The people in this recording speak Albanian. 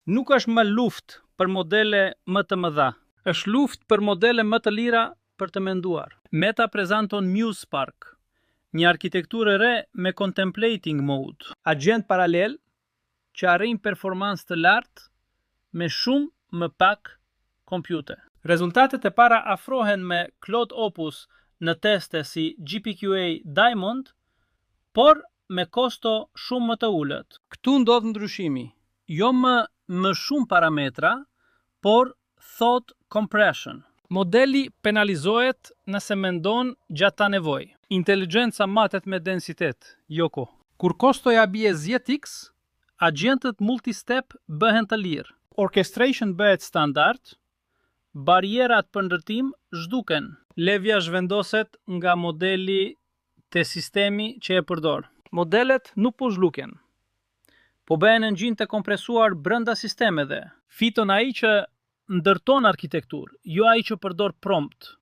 Nuk është më luftë për modele më të mëdha, është luftë për modele më të lira për të menduar. Meta prezanton Muse Spark, një arkitekturë e re me contemplating mode, agent paralel që arrin performancë të lartë me shumë më pak kompjute. Rezultatet e para afrohen me Claude Opus në teste si GPQA Diamond, por me kosto shumë më të ulët. Këtu ndodh ndryshimi, jo më shumë parametra, por thought compression. Modeli penalizohet nëse mendon gjatë ta nevojë. Inteligjenca matet me densitet, jo kohë. Kur kostoja bie 10x, agjentët multistep bëhen të lirë. Orchestration bëhet standard, barierat për ndërtim zhduken. Levja zhvendoset nga modeli te sistemi që e përdor. Modelet nuk po zhluken, po bëhen engine të kompresuar brenda sistemeve. Fiton ai që ndërton arkitekturë, jo ai që përdor prompt.